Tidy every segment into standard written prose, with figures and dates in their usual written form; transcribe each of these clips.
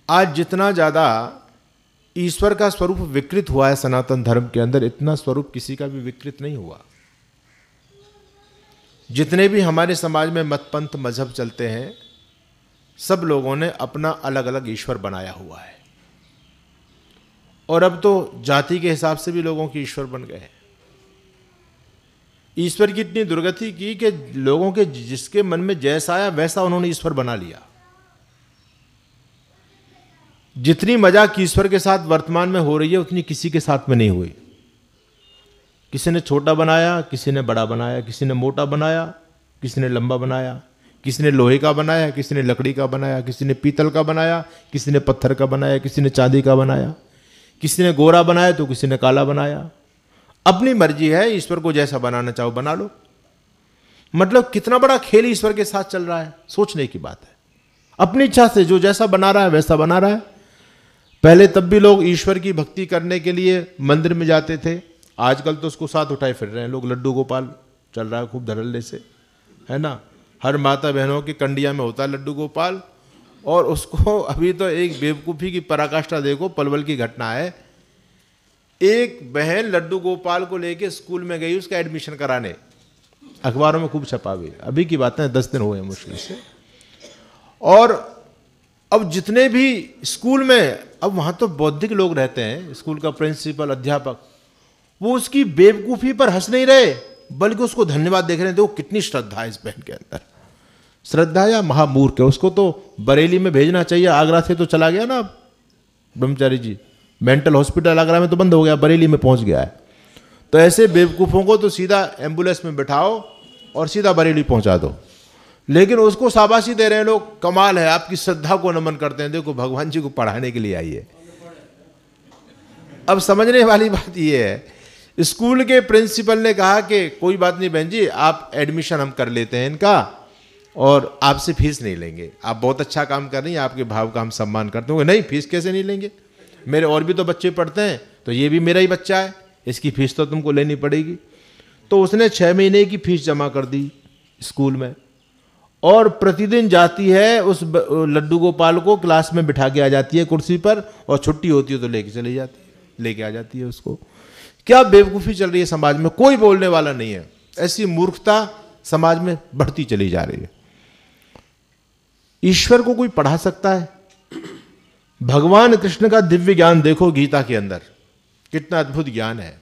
आज जितना ज़्यादा ईश्वर का स्वरूप विकृत हुआ है सनातन धर्म के अंदर, इतना स्वरूप किसी का भी विकृत नहीं हुआ। जितने भी हमारे समाज में मत पंथ मजहब चलते हैं, सब लोगों ने अपना अलग अलग ईश्वर बनाया हुआ है, और अब तो जाति के हिसाब से भी लोगों के ईश्वर बन गए हैं। ईश्वर की इतनी दुर्गति की कि लोगों के जिसके मन में जैसा आया वैसा उन्होंने ईश्वर बना लिया। जितनी मजाक ईश्वर के साथ वर्तमान में हो रही है उतनी किसी के साथ में नहीं हुई। किसी ने छोटा बनाया, किसी ने बड़ा बनाया, किसी ने मोटा बनाया, किसी ने लंबा बनाया, किसी ने लोहे का बनाया, किसी ने लकड़ी का बनाया, किसी ने पीतल का बनाया, किसी ने पत्थर का बनाया, किसी ने चांदी का बनाया, किसी ने गोरा बनाया तो किसी ने काला बनाया। अपनी मर्जी है, ईश्वर को जैसा बनाना चाहो बना लो। मतलब कितना बड़ा खेल ईश्वर के साथ चल रहा है, सोचने की बात है। अपनी इच्छा से जो जैसा बना रहा है वैसा बना रहा है। पहले तब भी लोग ईश्वर की भक्ति करने के लिए मंदिर में जाते थे, आजकल तो उसको साथ उठाए फिर रहे हैं लोग। लड्डू गोपाल चल रहा है खूब धड़ल्ले से, है ना। हर माता बहनों की कंडिया में होता है लड्डू गोपाल। और उसको अभी तो एक बेवकूफ़ी की पराकाष्ठा देखो, पलवल की घटना है। एक बहन लड्डू गोपाल को लेके स्कूल में गई उसका एडमिशन कराने, अखबारों में खूब छपा हुई, अभी की बात है, 10 दिन हुए मुश्किल से। और अब जितने भी स्कूल में, अब वहाँ तो बौद्धिक लोग रहते हैं, स्कूल का प्रिंसिपल, अध्यापक, वो उसकी बेवकूफ़ी पर हंस नहीं रहे बल्कि उसको धन्यवाद देख रहे हैं। देखो कितनी श्रद्धा है इस बहन के अंदर। श्रद्धा या महामूर्ख है, उसको तो बरेली में भेजना चाहिए। आगरा से तो चला गया ना ब्रह्मचारी जी, मेंटल हॉस्पिटल आगरा में तो बंद हो गया, बरेली में पहुंच गया है। तो ऐसे बेवकूफ़ों को तो सीधा एम्बुलेंस में बिठाओ और सीधा बरेली पहुंचा दो। लेकिन उसको शाबाशी दे रहे हैं लोग, कमाल है, आपकी श्रद्धा को नमन करते हैं। देखो भगवान जी को पढ़ाने के लिए आई है। अब समझने वाली बात यह है, स्कूल के प्रिंसिपल ने कहा कि कोई बात नहीं बहन जी, आप एडमिशन हम कर लेते हैं इनका और आपसे फीस नहीं लेंगे, आप बहुत अच्छा काम कर रही हैं, आपके भाव का हम सम्मान करते हैं। नहीं, फीस कैसे नहीं लेंगे, मेरे और भी तो बच्चे पढ़ते हैं, तो ये भी मेरा ही बच्चा है, इसकी फीस तो तुमको लेनी पड़ेगी। तो उसने 6 महीने की फीस जमा कर दी स्कूल में, और प्रतिदिन जाती है उस लड्डू गोपाल को क्लास में बिठा के आ जाती है कुर्सी पर, और छुट्टी होती है तो लेके चली जाती है, लेके आ जाती है उसको। क्या बेवकूफ़ी चल रही है समाज में, कोई बोलने वाला नहीं है। ऐसी मूर्खता समाज में बढ़ती चली जा रही है। ईश्वर को कोई पढ़ा सकता है? भगवान कृष्ण का दिव्य ज्ञान देखो गीता के अंदर, कितना अद्भुत ज्ञान है,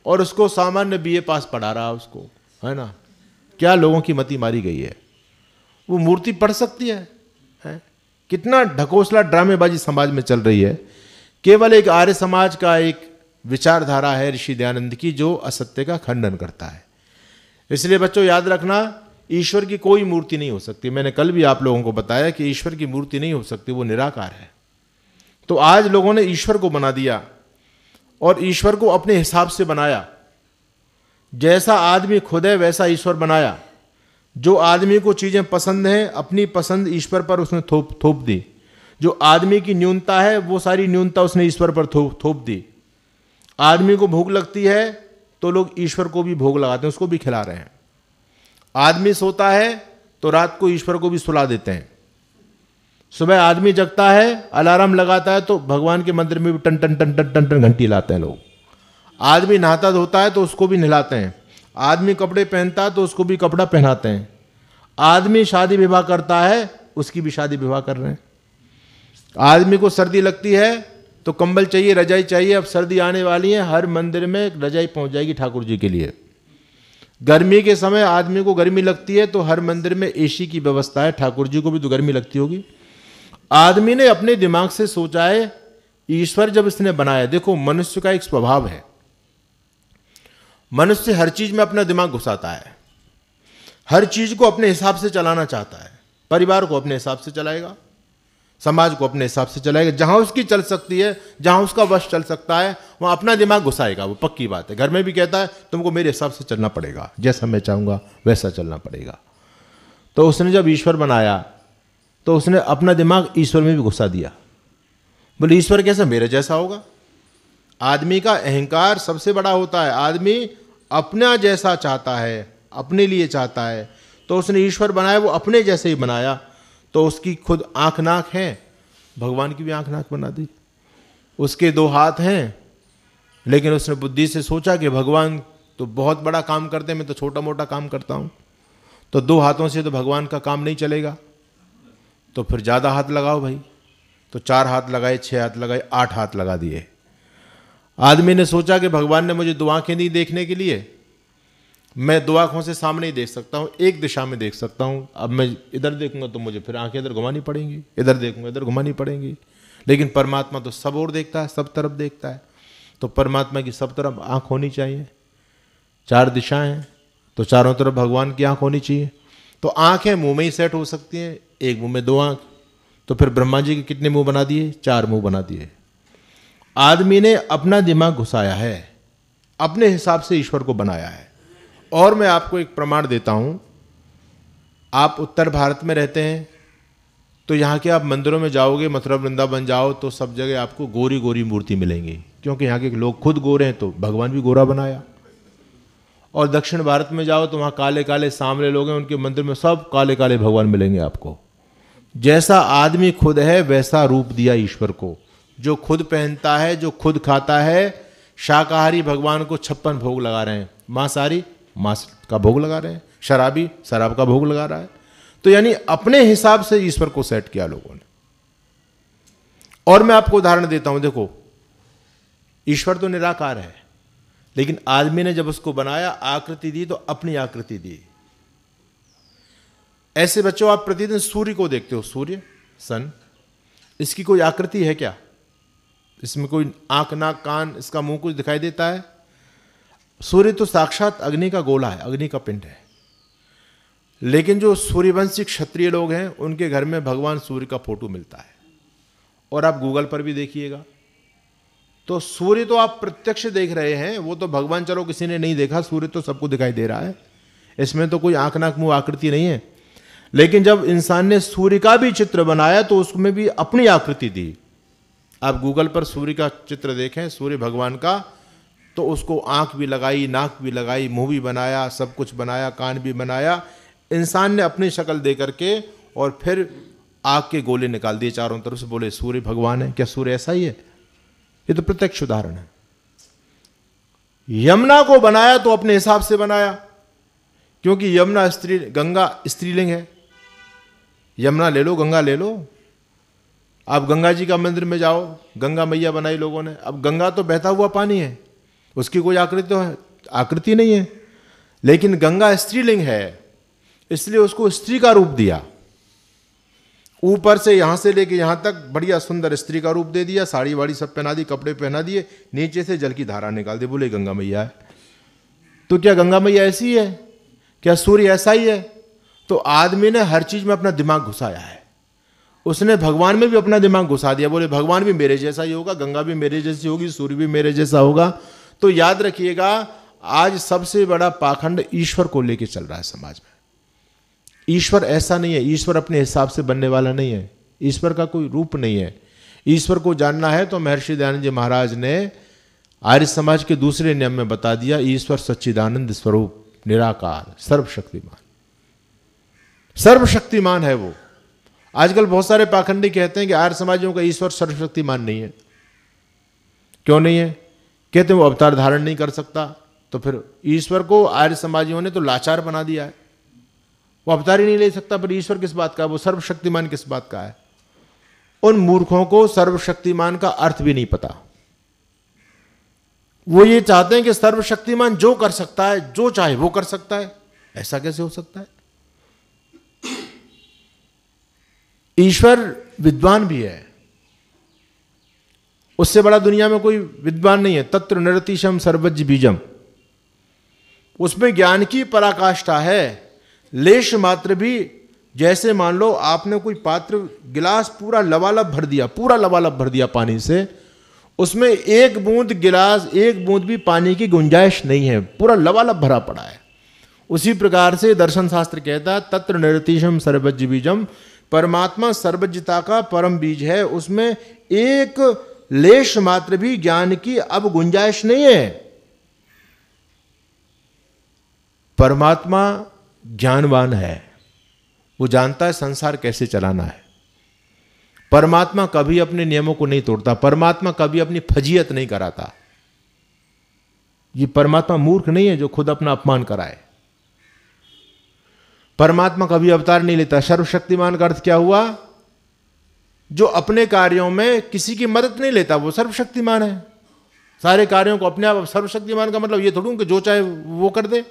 और उसको सामान्य बीए पास पढ़ा रहा उसको, है ना। क्या लोगों की मति मारी गई है। वो मूर्ति पढ़ सकती है? कितना ढकोसला ड्रामेबाजी समाज में चल रही है। केवल एक आर्य समाज का एक विचारधारा है ऋषि दयानंद की, जो असत्य का खंडन करता है। इसलिए बच्चों याद रखना, ईश्वर की कोई मूर्ति नहीं हो सकती। मैंने कल भी आप लोगों को बताया कि ईश्वर की मूर्ति नहीं हो सकती, वो निराकार है। तो आज लोगों ने ईश्वर को बना दिया और ईश्वर को अपने हिसाब से बनाया। जैसा आदमी खुद है वैसा ईश्वर बनाया। जो आदमी को चीजें पसंद हैं, अपनी पसंद ईश्वर पर उसने थोप दी। जो आदमी की न्यूनता है वो सारी न्यूनता उसने ईश्वर पर थोप दी। आदमी को भूख लगती है तो लोग ईश्वर को भी भोग लगाते हैं, उसको भी खिला रहे हैं। आदमी सोता है तो रात को ईश्वर को भी सुला देते हैं। सुबह आदमी जगता है, अलार्म लगाता है तो भगवान के मंदिर में भी टन टन टन टन टन टन घंटी लाते हैं लोग। आदमी नहाता धोता है तो उसको भी नहलाते हैं। आदमी कपड़े पहनता है तो उसको भी कपड़ा पहनाते हैं। आदमी शादी विवाह करता है, उसकी भी शादी विवाह कर रहे हैं। आदमी को सर्दी लगती है तो कंबल चाहिए, रजाई चाहिए। अब सर्दी आने वाली है, हर मंदिर में रजाई पहुंच जाएगी ठाकुर जी के लिए। गर्मी के समय आदमी को गर्मी लगती है तो हर मंदिर में एसी की व्यवस्था है, ठाकुर जी को भी तो गर्मी लगती होगी। आदमी ने अपने दिमाग से सोचा है, ईश्वर जब इसने बनाया, देखो मनुष्य का एक स्वभाव है, मनुष्य हर चीज में अपना दिमाग घुसाता है, हर चीज को अपने हिसाब से चलाना चाहता है। परिवार को अपने हिसाब से चलाएगा, समाज को अपने हिसाब से चलाएगा। जहां उसकी चल सकती है, जहां उसका वश चल सकता है, वहां अपना दिमाग घुसाएगा, वो पक्की बात है। घर में भी कहता है तुमको मेरे हिसाब से चलना पड़ेगा, जैसा मैं चाहूंगा वैसा चलना पड़ेगा। तो उसने जब ईश्वर बनाया तो उसने अपना दिमाग ईश्वर में भी घुसा दिया। बोले ईश्वर कैसे मेरे जैसा होगा? आदमी का अहंकार सबसे बड़ा होता है। आदमी अपना जैसा चाहता है, अपने लिए चाहता है। तो उसने ईश्वर बनाया, वो अपने जैसे ही बनाया। तो उसकी खुद आंख नाक है, भगवान की भी आंख नाक बना दी। उसके 2 हाथ हैं, लेकिन उसने बुद्धि से सोचा कि भगवान तो बहुत बड़ा काम करते हैं, मैं तो छोटा मोटा काम करता हूँ, तो 2 हाथों से तो भगवान का काम नहीं चलेगा, तो फिर ज़्यादा हाथ लगाओ भाई। तो 4 हाथ लगाए, 6 हाथ लगाए, 8 हाथ लगा दिए। आदमी ने सोचा कि भगवान ने मुझे 2 आंखें दी देखने के लिए, मैं 2 आंखों से सामने ही देख सकता हूँ, एक दिशा में देख सकता हूँ। अब मैं इधर देखूंगा तो मुझे फिर आंखें इधर घुमानी पड़ेंगी, इधर देखूंगा इधर घुमानी पड़ेंगी। लेकिन परमात्मा तो सब ओर देखता है, सब तरफ देखता है, तो परमात्मा की सब तरफ आंख होनी चाहिए। 4 दिशाएं हैं तो चारों तरफ भगवान की आंख होनी चाहिए। तो आंखें मुंह में ही सेट हो सकती हैं, एक मुंह में 2 आंख। तो फिर ब्रह्मा जी के कितने मुंह बना दिए? 4 मुंह बना दिए। आदमी ने अपना दिमाग घुसाया है, अपने हिसाब से ईश्वर को बनाया है। और मैं आपको एक प्रमाण देता हूं, आप उत्तर भारत में रहते हैं तो यहाँ के आप मंदिरों में जाओगे, मथुरा वृंदावन जाओ तो सब जगह आपको गोरी गोरी मूर्ति मिलेंगी, क्योंकि यहाँ के लोग खुद गोरे हैं तो भगवान भी गोरा बनाया। और दक्षिण भारत में जाओ तो वहाँ काले काले सांवले लोग हैं, उनके मंदिर में सब काले काले भगवान मिलेंगे आपको। जैसा आदमी खुद है वैसा रूप दिया ईश्वर को। जो खुद पहनता है, जो खुद खाता है, शाकाहारी भगवान को 56 भोग लगा रहे हैं, मांसाहारी मांस का भोग लगा रहे हैं, शराबी शराब का भोग लगा रहा है। तो यानी अपने हिसाब से ईश्वर को सेट किया लोगों ने। और मैं आपको उदाहरण देता हूं, देखो ईश्वर तो निराकार है, लेकिन आदमी ने जब उसको बनाया, आकृति दी तो अपनी आकृति दी। ऐसे बच्चों, आप प्रतिदिन सूर्य को देखते हो, सूर्य सन, इसकी कोई आकृति है क्या? इसमें कोई आंख नाक कान, इसका मुंह कुछ दिखाई देता है? सूर्य तो साक्षात अग्नि का गोला है, अग्नि का पिंड है। लेकिन जो सूर्यवंशी क्षत्रिय लोग हैं, उनके घर में भगवान सूर्य का फोटो मिलता है। और आप गूगल पर भी देखिएगा तो सूर्य तो आप प्रत्यक्ष देख रहे हैं, वो तो भगवान चलो किसी ने नहीं देखा, सूर्य तो सबको दिखाई दे रहा है, इसमें तो कोई आंख नाक मुंह आकृति नहीं है। लेकिन जब इंसान ने सूर्य का भी चित्र बनाया तो उसमें भी अपनी आकृति दी। आप गूगल पर सूर्य का चित्र देखें, सूर्य भगवान का, तो उसको आंख भी लगाई, नाक भी लगाई, मुंह भी बनाया, सब कुछ बनाया, कान भी बनाया। इंसान ने अपनी शक्ल दे करके और फिर आग के गोले निकाल दिए चारों तरफ से, बोले सूर्य भगवान है। क्या सूर्य ऐसा ही है? ये तो प्रत्यक्ष उदाहरण है। यमुना को बनाया तो अपने हिसाब से बनाया, क्योंकि यमुना गंगा स्त्रीलिंग है। यमुना ले लो, गंगा ले लो। आप गंगा जी का मंदिर में जाओ, गंगा मैया बनाई लोगों ने। अब गंगा तो बहता हुआ पानी है, उसकी कोई आकृति तो है, आकृति नहीं है, लेकिन गंगा स्त्रीलिंग है, इसलिए उसको स्त्री का रूप दिया। ऊपर से यहां से लेके यहां तक बढ़िया सुंदर स्त्री का रूप दे दिया, साड़ी वाड़ी सब पहना दी, कपड़े पहना दिए, नीचे से जल की धारा निकाल दी, बोले गंगा मैया है। तो क्या गंगा मैया ऐसी है? क्या सूर्य ऐसा ही है? तो आदमी ने हर चीज में अपना दिमाग घुसाया है। उसने भगवान में भी अपना दिमाग घुसा दिया, बोले भगवान भी मेरे जैसा ही होगा, गंगा भी मेरे जैसी होगी, सूर्य भी मेरे जैसा होगा। तो याद रखिएगा, आज सबसे बड़ा पाखंड ईश्वर को लेके चल रहा है समाज में। ईश्वर ऐसा नहीं है, ईश्वर अपने हिसाब से बनने वाला नहीं है, ईश्वर का कोई रूप नहीं है। ईश्वर को जानना है तो महर्षि दयानंद जी महाराज ने आर्य समाज के दूसरे नियम में बता दिया, ईश्वर सच्चिदानंद स्वरूप, निराकार, सर्वशक्तिमान। सर्वशक्तिमान है वो। आजकल बहुत सारे पाखंडी कहते हैं कि आर्य समाजियों का ईश्वर सर्वशक्तिमान नहीं है। क्यों नहीं है? कहते हैं वो अवतार धारण नहीं कर सकता। तो फिर ईश्वर को आर्य समाजियों ने तो लाचार बना दिया है, वो अवतार ही नहीं ले सकता। पर ईश्वर किस बात का है? वो सर्वशक्तिमान किस बात का है? उन मूर्खों को सर्वशक्तिमान का अर्थ भी नहीं पता। वो ये चाहते हैं कि सर्वशक्तिमान जो कर सकता है, जो चाहे वो कर सकता है। ऐसा कैसे हो सकता है? ईश्वर विद्वान भी है, उससे बड़ा दुनिया में कोई विद्वान नहीं है। तत्र निरतिशम सर्वज्ञ बीजम, उसमें ज्ञान की पराकाष्ठा है। लेश मात्र भी, जैसे मान लो आपने कोई पात्र, गिलास पूरा लबालब भर दिया, पूरा लबालब भर दिया पानी से, उसमें एक बूंद गिलास, एक बूंद भी पानी की गुंजाइश नहीं है, पूरा लबालब भरा पड़ा है। उसी प्रकार से दर्शन शास्त्र कहता है तत्र निरतिशम सर्वज्ञ बीजम, परमात्मा सर्वज्ञता का परम बीज है, उसमें एक लेश मात्र भी ज्ञान की अब गुंजाइश नहीं है। परमात्मा ज्ञानवान है, वो जानता है संसार कैसे चलाना है। परमात्मा कभी अपने नियमों को नहीं तोड़ता, परमात्मा कभी अपनी फजीयत नहीं कराता। ये परमात्मा मूर्ख नहीं है जो खुद अपना अपमान कराए। परमात्मा कभी अवतार नहीं लेता। सर्वशक्तिमान का अर्थ क्या हुआ? जो अपने कार्यों में किसी की मदद नहीं लेता वो सर्वशक्तिमान है। सारे कार्यों को अपने आप। सर्वशक्तिमान का मतलब ये थोड़ी कि जो चाहे वो कर दे।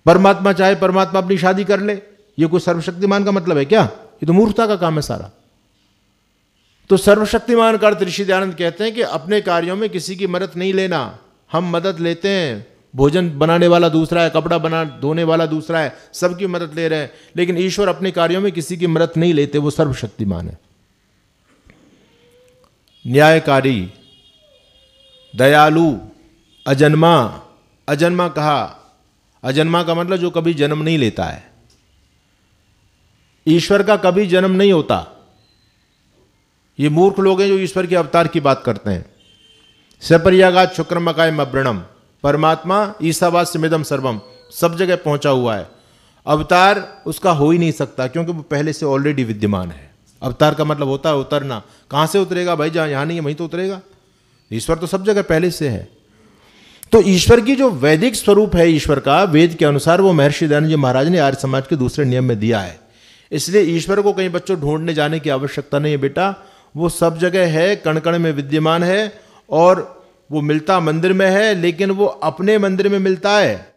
परमात्मा चाहे परमात्मा अपनी शादी कर ले, ये कोई सर्वशक्तिमान का मतलब है क्या? ये तो मूर्खता का काम है सारा। तो सर्वशक्तिमान का अर्थ ऋषि दयानंद कहते हैं कि अपने कार्यों में किसी की मदद नहीं लेना। हम मदद लेते हैं, भोजन बनाने वाला दूसरा है, कपड़ा धोने वाला दूसरा है, सबकी मदद ले रहे हैं, लेकिन ईश्वर अपने कार्यों में किसी की मदद नहीं लेते, वो सर्वशक्तिमान है। न्यायकारी, दयालु, अजन्मा। अजन्मा कहा, अजन्मा का मतलब जो कभी जन्म नहीं लेता है। ईश्वर का कभी जन्म नहीं होता। ये मूर्ख लोग हैं जो ईश्वर के अवतार की बात करते हैं। सपर्यागात शुक्रमकाय मब्रणम, परमात्मा ईसावाद सिमिदम सर्वम, सब जगह पहुंचा हुआ है। अवतार उसका हो ही नहीं सकता क्योंकि वो पहले से ऑलरेडी विद्यमान है। अवतार का मतलब होता है उतरना। कहां से उतरेगा भाई? जहां यहां नहीं है वहीं तो उतरेगा। ईश्वर तो सब जगह पहले से है। तो ईश्वर की जो वैदिक स्वरूप है ईश्वर का, वेद के अनुसार, वो महर्षि दयानंद जी महाराज ने आर्य समाज के दूसरे नियम में दिया है। इसलिए ईश्वर को कहीं बच्चों ढूंढने जाने की आवश्यकता नहीं है बेटा। वो सब जगह है, कण कण में विद्यमान है, और वो मिलता मंदिर में है, लेकिन वो अपने मंदिर में मिलता है।